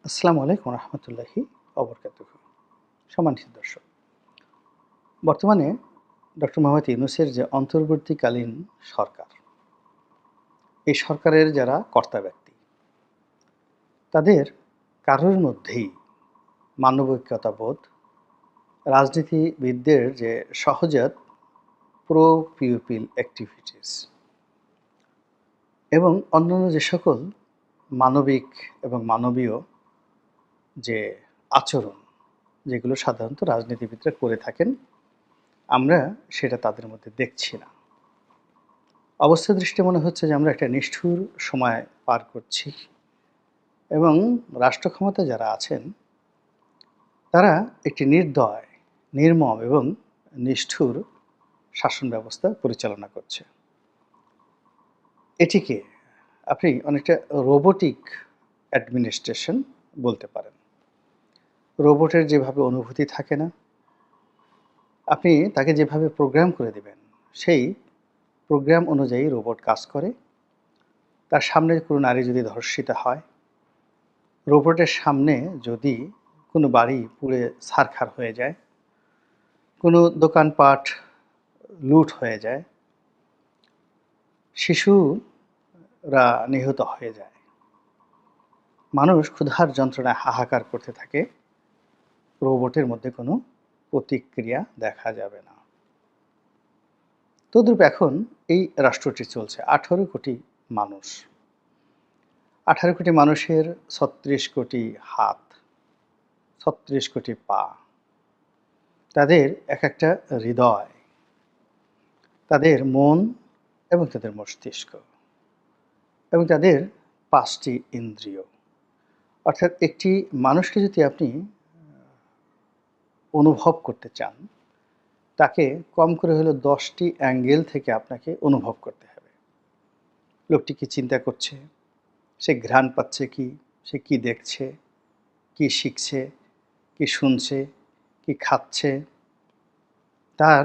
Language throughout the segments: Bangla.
আসসালামু আলাইকুম রহমতুল্লাহি অবরকাতুহু। সম্মানিত দর্শক, বর্তমানে ডক্টর মোহাম্মদ ইউনূসের যে অন্তর্বর্তীকালীন সরকার, এই সরকারের যারা কর্তা ব্যক্তি, তাদের কারোর মধ্যেই মানবিকতাবোধ, রাজনীতিবিদদের যে সহজাত প্রো পিপল অ্যাক্টিভিটিস এবং অন্যান্য যে সকল মানবিক এবং মানবীয় যে আচরণ, যেগুলো সাধারণত রাজনীতিবিদরা করে থাকেন, আমরা সেটা তাদের মধ্যে দেখছি না। অবস্থা দৃষ্টে মনে হচ্ছে যে আমরা একটা নিষ্ঠুর সময় পার করছি এবং রাষ্ট্র ক্ষমতায় যারা আছেন, তারা একটি নির্দয়, নির্মম এবং নিষ্ঠুর শাসন ব্যবস্থা পরিচালনা করছে। এটিকে আপনি অনেকটা রোবটিক অ্যাডমিনিস্ট্রেশন বলতে পারেন। রোবটের যেভাবে অনুভূতি থাকে না, আপনি তাকে যেভাবে প্রোগ্রাম করে দিবেন, সেই প্রোগ্রাম অনুযায়ী রোবট কাজ করে। তার সামনে কোনো নারী যদি ধর্ষিতা হয়, রোবটের সামনে যদি কোনো বাড়ি পুড়ে ছারখার হয়ে যায়, কোনো দোকানপাট লুট হয়ে যায়, শিশুরা নিহত হয়ে যায়, মানুষ ক্ষুধার যন্ত্রণায় হাহাকার করতে থাকে, রোবটের মধ্যে কোনো প্রতিক্রিয়া দেখা যাবে না। তদ্রূপ এখন এই রাষ্ট্রটি চলছে 18 কোটি মানুষ। 18 কোটি মানুষের 36 কোটি হাত, 36 কোটি পা, তাদের এক একটা হৃদয়, তাদের মন এবং তাদের মস্তিষ্ক এবং তাদের 5টি ইন্দ্রিয়। অর্থাৎ একটি মানুষকে যদি আপনি অনুভব করতে চান, তাকে কম করে হলেও 10টি অ্যাঙ্গেল থেকে আপনাকে অনুভব করতে হবে। লোকটি কি চিন্তা করছে, সে ঘ্রাণ পাচ্ছে কি, সে কি দেখছে, কি শিখছে, কি শুনছে, কি খাচ্ছে, তার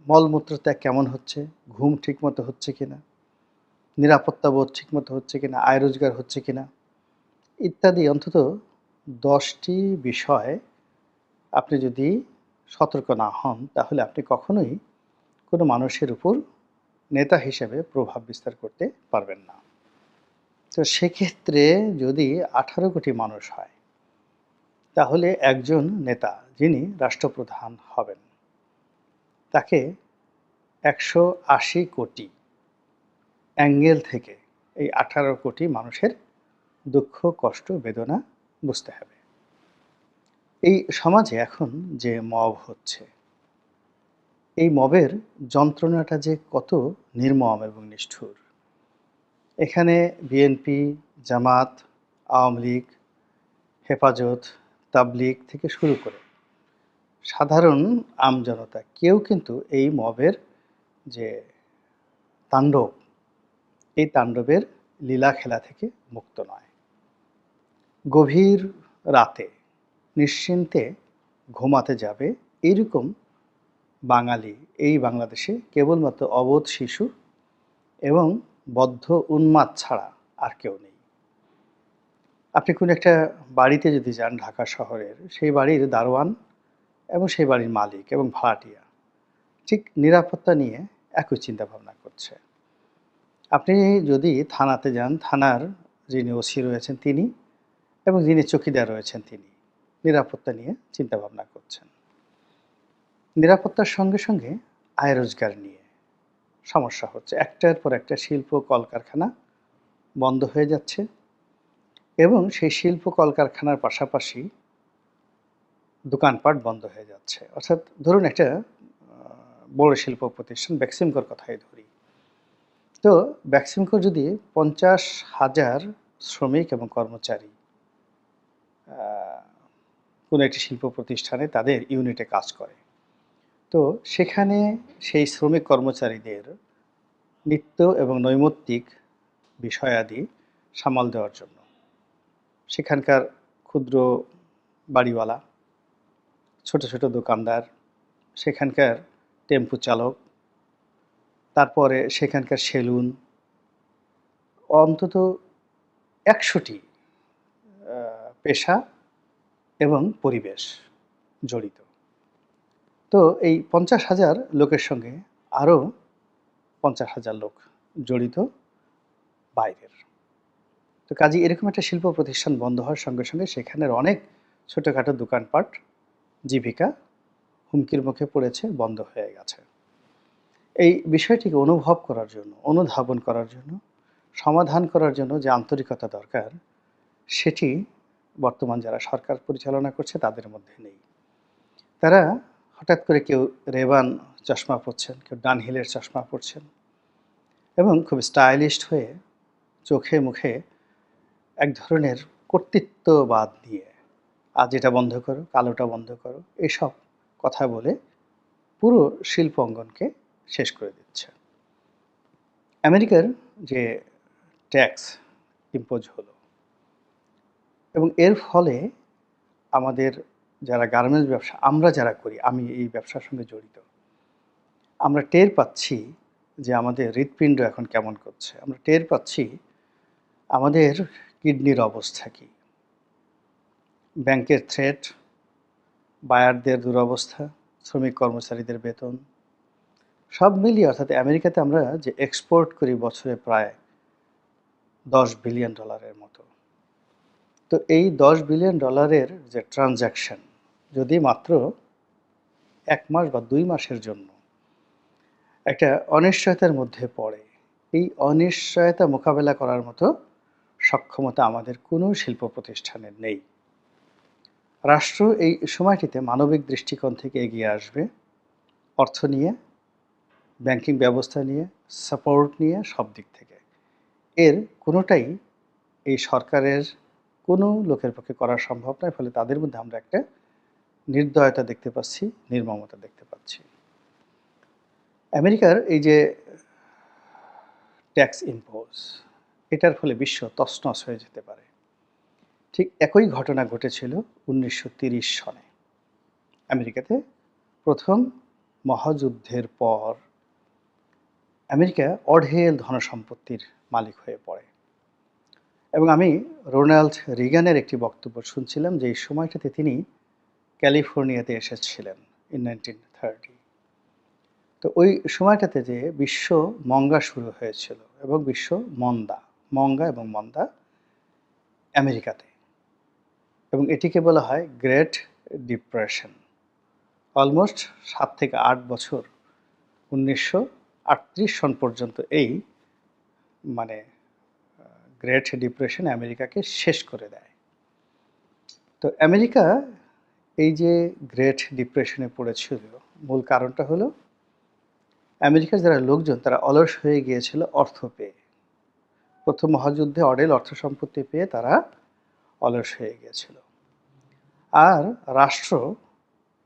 মলমূত্র ত্যাগ কেমন হচ্ছে, ঘুম ঠিকমতো হচ্ছে কিনা, নিরাপত্তাবোধ ঠিকমতো হচ্ছে কিনা, আয় রোজগার হচ্ছে কিনা, ইত্যাদি অন্তত 10টি বিষয় আপনি যদি সতর্ক না হন, তাহলে আপনি কখনোই কোনো মানুষের উপর নেতা হিসেবে প্রভাব বিস্তার করতে পারবেন না। তো সেক্ষেত্রে যদি 18 কোটি মানুষ হয়, তাহলে একজন নেতা যিনি রাষ্ট্রপ্রধান হবেন, তাকে 180 কোটি অ্যাঙ্গেল থেকে এই 18 কোটি মানুষের দুঃখ, কষ্ট, বেদনা বুঝতে হবে। এই সমাজে এখন যে মব হচ্ছে, এই মবের যন্ত্রণাটা যে কত নির্মম এবং নিষ্ঠুর। এখানে বিএনপি, জামাত, আওয়ামী লীগ, হেফাজত, তাবলিগ থেকে শুরু করে সাধারণ আমজনতা কেউ কিন্তু এই মবের যে তাণ্ডব, এই তাণ্ডবের লীলা খেলা থেকে মুক্ত নয়। গভীর রাতে নিশ্চিন্তে ঘুমাতে যাবে এইরকম বাঙালি এই বাংলাদেশে কেবলমাত্র অবোধ শিশু এবং বদ্ধ উন্মাদ ছাড়া আর কেউ নেই। আপনি কোনো একটা বাড়িতে যদি যান ঢাকা শহরের, সেই বাড়ির দারোয়ান এবং সেই বাড়ির মালিক এবং ভাড়াটিয়া ঠিক নিরাপত্তা নিয়ে একই চিন্তাভাবনা করছে। আপনি যদি থানাতে যান, থানার যিনি ওসি রয়েছেন তিনি এবং যিনি চৌকিদার রয়েছেন তিনি নিরাপত্তা নিয়ে চিন্তাভাবনা করছেন। নিরাপত্তার সঙ্গে সঙ্গে আয় রোজগার নিয়ে সমস্যা হচ্ছে। একটার পর একটা শিল্প কলকারখানা বন্ধ হয়ে যাচ্ছে এবং সেই শিল্প কলকারখানার পাশাপাশি দোকানপাট বন্ধ হয়ে যাচ্ছে। অর্থাৎ ধরুন একটা বড় শিল্প প্রতিষ্ঠান বেক্সিমকোর কথাই ধরি। তো বেক্সিমকোর যদি 50,000 শ্রমিক এবং কর্মচারী কোনো একটি শিল্প প্রতিষ্ঠানে তাদের ইউনিটে কাজ করে, তো সেখানে সেই শ্রমিক কর্মচারীদের নিত্য এবং নৈমিত্তিক বিষয়াদি সামাল দেওয়ার জন্য সেখানকার ক্ষুদ্র বাড়িওয়ালা, ছোট ছোট দোকানদার, সেখানকার টেম্পু চালক, তারপরে সেখানকার সেলুন, অন্তত 100টি পেশা এবং পরিবেশ জড়িত। তো এই 50,000 লোকের সঙ্গে আরও 50,000 লোক জড়িত বাইরের। তো কাজেই এরকম একটা শিল্প প্রতিষ্ঠান বন্ধ হওয়ার সঙ্গে সঙ্গে সেখানের অনেক ছোটোখাটো দোকানপাট, জীবিকা হুমকির মুখে পড়েছে, বন্ধ হয়ে গেছে। এই বিষয়টিকে অনুভব করার জন্য, অনুধাবন করার জন্য, সমাধান করার জন্য যে আন্তরিকতা দরকার, সেটি বর্তমান যারা সরকার পরিচালনা করছে তাদের মধ্যে নেই। তারা হঠাৎ করে কেউ রেবান চশমা পরছেন, কেউ ডানহিলের চশমা পরছেন এবং খুব স্টাইলিশড হয়ে চোখে মুখে এক ধরনের কর্তৃত্ববাদ নিয়ে আজ এটা বন্ধ করো, কালোটা বন্ধ করো, এসব কথা বলে পুরো শিল্প অঙ্গনকে শেষ করে দিচ্ছে। আমেরিকার যে ট্যাক্স ইম্পোজ হলো এবং এর ফলে আমাদের যারা গার্মেন্টস ব্যবসা আমরা যারা করি, আমি এই ব্যবসার সঙ্গে জড়িত, আমরা টের পাচ্ছি যে আমাদের হৃৎপিণ্ড এখন কেমন করছে। আমরা টের পাচ্ছি আমাদের কিডনির অবস্থা কী, ব্যাংকের থ্রেট, বায়ারদের দুরবস্থা, শ্রমিক কর্মচারীদের বেতন, সব মিলিয়ে অর্থাৎ আমেরিকাতে আমরা যে এক্সপোর্ট করি বছরে প্রায় $10 বিলিয়ন মতো। তো এই $10 বিলিয়ন যে ট্রানজ্যাকশন যদি মাত্র 1 মাস বা 2 মাসের জন্য একটা অনিশ্চয়তার মধ্যে পড়ে, এই অনিশ্চয়তা মোকাবেলা করার মতো সক্ষমতা আমাদের কোনো শিল্প প্রতিষ্ঠানের নেই। রাষ্ট্র এই সময়টিতে মানবিক দৃষ্টিকোণ থেকে এগিয়ে আসবে, অর্থ নিয়ে, ব্যাংকিং ব্যবস্থা নিয়ে, সাপোর্ট নিয়ে, সব দিক থেকে। এর কোনোটাই এই সরকারের কোনো লোকের পক্ষে করা সম্ভব নয়। ফলে তাদের মধ্যে আমরা একটা নির্দয়তা দেখতে পাচ্ছি, নির্মমতা দেখতে পাচ্ছি। আমেরিকার এই যে ট্যাক্স ইম্পোজ, এটার ফলে বিশ্ব তছনছ হয়ে যেতে পারে। ঠিক একই ঘটনা ঘটেছিল 1930 সনে। আমেরিকাতে প্রথম মহাযুদ্ধের পর আমেরিকা অঢেল ধনসম্পত্তির মালিক হয়ে পড়ে এবং আমি রোনাল্ড রিগানের একটি বক্তব্য শুনছিলাম যে এই সময়টাতে তিনি ক্যালিফোর্নিয়াতে এসেছিলেন ইন 1930। তো ওই সময়টাতে যে বিশ্ব মন্দা শুরু হয়েছিল এবং বিশ্ব মন্দা এবং মন্দা আমেরিকাতে, এবং এটিকে বলা হয় গ্রেট ডিপ্রেশন। অলমোস্ট 7 থেকে 8 বছর 1938 সন পর্যন্ত এই মানে গ্রেট ডিপ্রেশন আমেরিকাকে শেষ করে দেয়। তো আমেরিকা এই যে গ্রেট ডিপ্রেশনে পড়েছিল, মূল কারণটা হলো আমেরিকার যারা লোকজন তারা অলস হয়ে গিয়েছিল অর্থ পেয়ে। প্রথম মহাযুদ্ধে অঢেল অর্থ সম্পত্তি পেয়ে তারা অলস হয়ে গিয়েছিল। আর রাষ্ট্র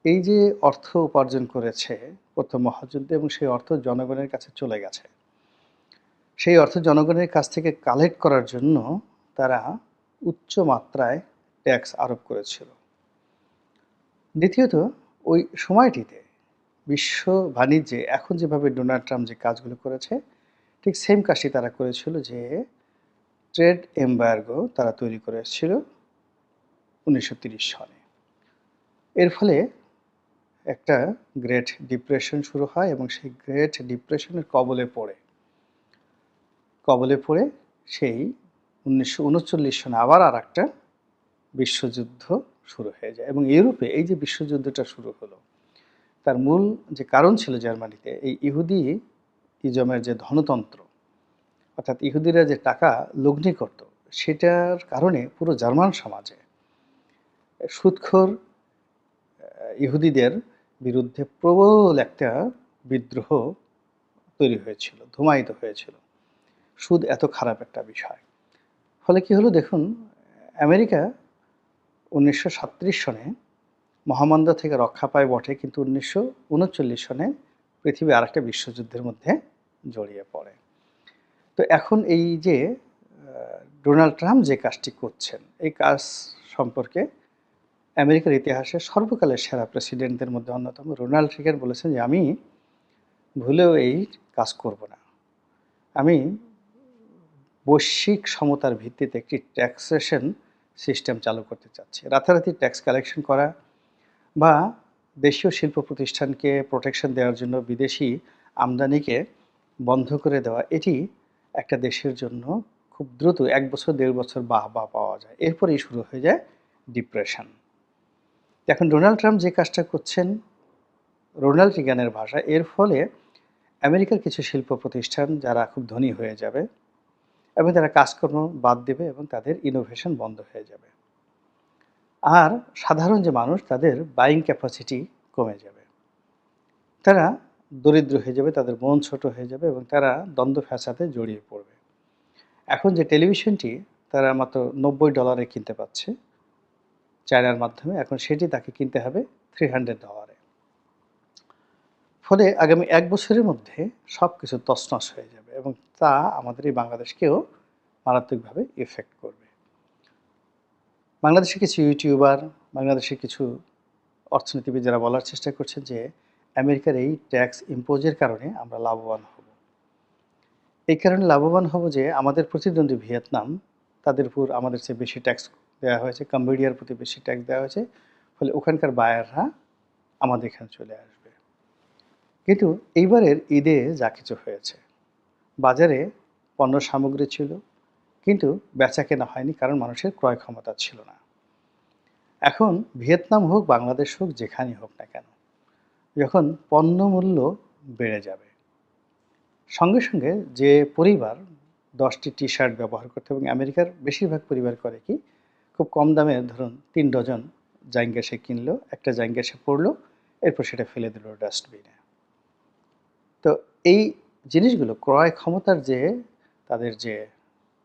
এই যে অর্থ উপার্জন করেছে প্রথম মহাযুদ্ধে এবং সেই অর্থ জনগণের কাছে চলে গেছে, সেই অর্থ জনগণের কাছ থেকে কালেক্ট করার জন্য তারা উচ্চ মাত্রায় ট্যাক্স আরোপ করেছিল। দ্বিতীয়ত, ওই সময়টিতে বিশ্ব বাণিজ্যে এখন যেভাবে ডোনাল্ড ট্রাম্প যে কাজগুলো করেছে ঠিক সেম কাজটি তারা করেছিল, যে ট্রেড এমবার্গো তারা তৈরি করেছিল 1930 সনে। এর ফলে একটা গ্রেট ডিপ্রেশন শুরু হয় এবং সেই গ্রেট ডিপ্রেশনের কবলে পড়ে সেই 1939 সনে আবার আর একটা বিশ্বযুদ্ধ শুরু হয়ে যায়। এবং ইউরোপে এই যে বিশ্বযুদ্ধটা শুরু হলো, তার মূল যে কারণ ছিল জার্মানিতে এই ইহুদি ইজমের যে ধনতন্ত্র, অর্থাৎ ইহুদিরা যে টাকা লগ্নি করত, সেটার কারণে পুরো জার্মান সমাজে সুদখোর ইহুদিদের বিরুদ্ধে প্রবল একটা বিদ্রোহ তৈরি হয়েছিল, ধুমায়িত হয়েছিল। সুদ এত খারাপ একটা বিষয়। ফলে কি হলো দেখুন, আমেরিকা 1937 সনে মহামন্দা থেকে রক্ষা পায় বটে, কিন্তু 1939 সনে পৃথিবী আর একটা বিশ্বযুদ্ধের মধ্যে জড়িয়ে পড়ে। তো এখন এই যে ডোনাল্ড ট্রাম্প যে কাজটি করছেন, এই কাজ সম্পর্কে আমেরিকার ইতিহাসে সর্বকালের সেরা প্রেসিডেন্টদের মধ্যে অন্যতম রোনাল্ড রিগান বলেছেন যে আমি ভুলেও এই কাজ করব না। আমি বৈশ্বিক সমতার ভিত্তিতে একটি ট্যাক্সেশন সিস্টেম চালু করতে চাচ্ছে। রাতারাতি ট্যাক্স কালেকশন করা বা দেশীয় শিল্প প্রতিষ্ঠানকে প্রোটেকশন দেওয়ার জন্য বিদেশি আমদানিকে বন্ধ করে দেওয়া, এটি একটা দেশের জন্য খুব দ্রুত ১ বছর ১.৫ বছর বাহবা পাওয়া যায়। এরপরেই শুরু হয়ে যায় ডিপ্রেশন। এখন ডোনাল্ড ট্রাম্প যে কাজটা করছেন, রোনাল্ড রিগানের ভাষায়, এর ফলে আমেরিকার কিছু শিল্প প্রতিষ্ঠান যারা খুব ধনী হয়ে যাবে এবং তারা কাজকর্ম বাদ দেবে এবং তাদের ইনোভেশন বন্ধ হয়ে যাবে। আর সাধারণ যে মানুষ, তাদের বাইং ক্যাপাসিটি কমে যাবে। তারা দরিদ্র হয়ে যাবে, তাদের মন ছোট হয়ে যাবে এবং তারা দ্বন্দ্ব ফ্যাসাদে জড়িয়ে পড়বে। এখন যে টেলিভিশনটি তারা মাত্র $90 কিনতে পাচ্ছে চায়নার মাধ্যমে, এখন সেটি তাকে কিনতে হবে $300। ফলে আগামী ১ বছরের মধ্যে সব কিছু তছনছ হয়ে যাবে এবং তা আমাদের এই বাংলাদেশকেও মারাত্মকভাবে এফেক্ট করবে। বাংলাদেশের কিছু ইউটিউবার, বাংলাদেশের কিছু অর্থনীতিবিদ যারা বলার চেষ্টা করছেন যে আমেরিকার এই ট্যাক্স ইম্পোজের কারণে আমরা লাভবান হব। এই কারণে লাভবান হব যে আমাদের প্রতিদ্বন্দ্বী ভিয়েতনাম, তাদের উপর আমাদের চেয়ে বেশি ট্যাক্স দেওয়া হয়েছে, কম্বোডিয়ার প্রতি বেশি ট্যাক্স দেওয়া হয়েছে, ফলে ওখানকার বায়াররা আমাদের এখানে চলে আসবে। কিন্তু এইবারের ঈদে যা কিছু হয়েছে, বাজারে পণ্য সামগ্রী ছিল কিন্তু বেচা কেনা হয়নি, কারণ মানুষের ক্রয় ক্ষমতা ছিল না। এখন ভিয়েতনাম হোক, বাংলাদেশ হোক, যেখানেই হোক না কেন, যখন পণ্য মূল্য বেড়ে যাবে, সঙ্গে সঙ্গে যে পরিবার 10টি টি শার্ট ব্যবহার করতে, এবং আমেরিকার বেশিরভাগ পরিবার করে কি, খুব কম দামে ধরুন 3 ডজন জাইঙ্গা সে কিনলো, একটা জাইঙ্গা সে পরলো, এরপর সেটা ফেলে দিল ডাস্টবিনে। তো এই জিনিসগুলো ক্রয় ক্ষমতার যে তাদের যে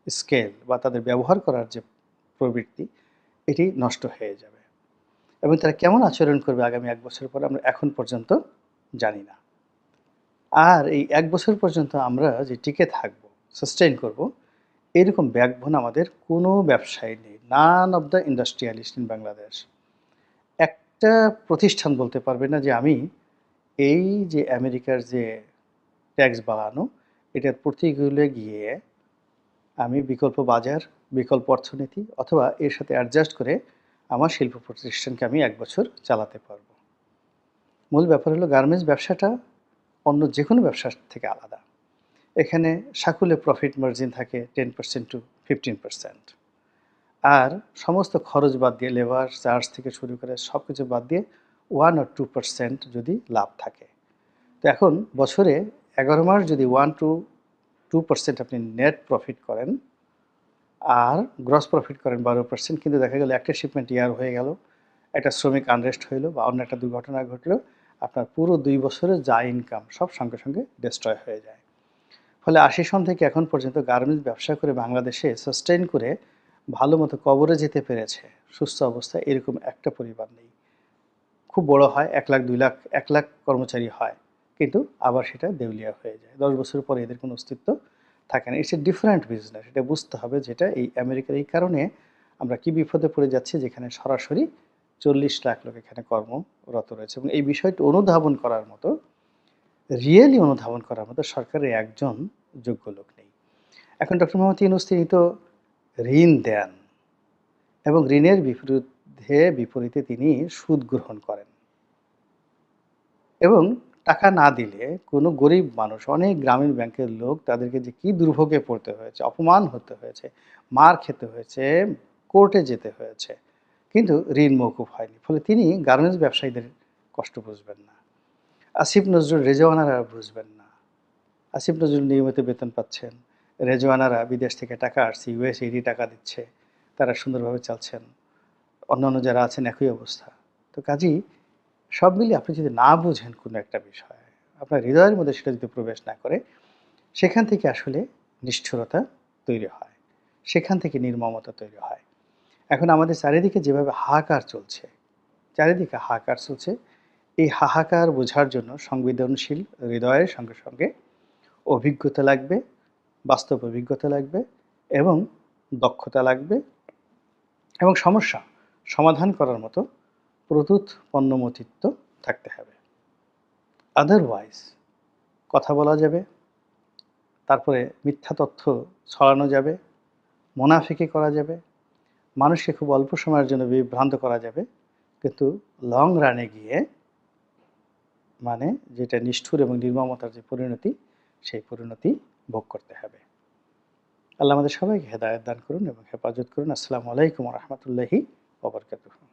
স্কেল বা তাদের ব্যবহার করার যে প্রবৃত্তি, এটি নষ্ট হয়ে যাবে এবং তারা কেমন আচরণ করবে আগামী 1 বছর পরে আমরা এখন পর্যন্ত জানি না। আর এই 1 বছর পর্যন্ত আমরা যে টিকে থাকবো, সাস্টেইন করব, এরকম ব্যাকবোন আমাদের কোনো ব্যবসায়ী নেই। None of the industrialist in Bangladesh. একটা প্রতিষ্ঠান বলতে পারবে না যে আমি এই যে আমেরিকার যে ট্যাক্স বাড়ানো, এটার প্রতিকূলে গিয়ে আমি বিকল্প বাজার, বিকল্প অর্থনীতি অথবা এর সাথে অ্যাডজাস্ট করে আমার শিল্প প্রতিষ্ঠানকে আমি 1 বছর চালাতে পারবো। মূল ব্যাপার হলো গার্মেন্টস ব্যবসাটা অন্য যে কোনো ব্যবসার থেকে আলাদা। এখানে সাকুল্যে প্রফিট মার্জিন থাকে 10% to 15%। আর সমস্ত খরচ বাদ দিয়ে, লেবার চার্জ থেকে শুরু করে সব কিছু বাদ দিয়ে 1 or 2% যদি লাভ থাকে। তো এখন বছরে 11 মাস যদি 1 to 2% আপনি নেট প্রফিট করেন আর গ্রস প্রফিট করেন 12%, কিন্তু দেখা গেল একটা শিপমেন্ট ইয়ার হয়ে গেল, একটা শ্রমিক আনরেস্ট হইলো বা অন্য একটা দুর্ঘটনা ঘটলো, আপনার পুরো 2 বছরের যা ইনকাম সব সঙ্গে সঙ্গে ডিস্ট্রয় হয়ে যায়। ফলে 80 সন থেকে এখন পর্যন্ত গার্মেন্টস ব্যবসা করে বাংলাদেশে সাস্টেইন করে ভালো মতো কবরে যেতে পেরেছে সুস্থ অবস্থায় এরকম একটা পরিবার নেই। খুব বড় হয় 1 লাখ 2 লাখ 1 লাখ কর্মচারী হয়, কিন্তু আবার সেটা দেউলিয়া হয়ে যায়। 10 বছর পরে এদের কোনো অস্তিত্ব থাকে না। It's a different business. এটা বুঝতে হবে যেটা এই আমেরিকার এই কারণে আমরা কি বিপদে পড়ে যাচ্ছি, যেখানে সরাসরি 40 লাখ লোক এখানে কর্মরত রয়েছে এবং এই বিষয়টি অনুধাবন করার মতো, রিয়েলি অনুধাবন করার মতো সরকারের একজন যোগ্য লোক নেই। এখন ডক্টর মোহাম্মদ ইউনূস তিনি তো ঋণ দেন এবং ঋণের বিপরীতে তিনি সুদ গ্রহণ করেন এবং টাকা না দিলে কোনো গরিব মানুষ, অনেক গ্রামীণ ব্যাংকের লোক, তাদেরকে যে কী দুর্ভোগে পড়তে হয়েছে, অপমান হতে হয়েছে, মার খেতে হয়েছে, কোর্টে যেতে হয়েছে, কিন্তু ঋণ মওকুফ হয়নি। ফলে তিনি গার্মেন্টস ব্যবসায়ীদের কষ্ট বুঝবেন না, আসিফ নজরুল, রেজওয়ানারা বুঝবেন না। আসিফ নজরুল নিয়মিত বেতন পাচ্ছেন, রেজওয়ানারা বিদেশ থেকে টাকা আসছে, ইউএসএইডি টাকা দিচ্ছে, তারা সুন্দরভাবে চালছেন, অন্যান্য যারা আছেন একই অবস্থা। তো কাজেই সব মিলিয়ে আপনি যদি না বুঝেন কোনো একটা বিষয়, আপনার হৃদয়ের মধ্যে সেটা যদি প্রবেশ না করে, সেখান থেকে আসলে নিষ্ঠুরতা তৈরি হয়, সেখান থেকে নির্মমতা তৈরি হয়। এখন আমাদের চারিদিকে যেভাবে হাহাকার চলছে, চারিদিকে হাহাকার চলছে, এই হাহাকার বোঝার জন্য সংবেদনশীল হৃদয়ের সঙ্গে সঙ্গে অভিজ্ঞতা লাগবে, বাস্তব অভিজ্ঞতা লাগবে এবং দক্ষতা লাগবে এবং সমস্যা সমাধান করার মতো প্রত্যুৎ পণ্যমতিত্ব থাকতে হবে। আদারওয়াইজ কথা বলা যাবে, তারপরে মিথ্যা তথ্য ছড়ানো যাবে, মুনাফিকি করা যাবে, মানুষকে খুব অল্প সময়ের জন্য বিভ্রান্ত করা যাবে, কিন্তু লং রানে গিয়ে মানে যেটা নিষ্ঠুর এবং নির্মমতার যে পরিণতি, সেই পরিণতি ভোগ করতে হবে। আল্লাহ আমাদের সবাইকে হেদায়েত দান করুন এবং হেফাজত করুন। আসসালামু আলাইকুম ওয়া রাহমাতুল্লাহি ওয়া বারাকাতুহু।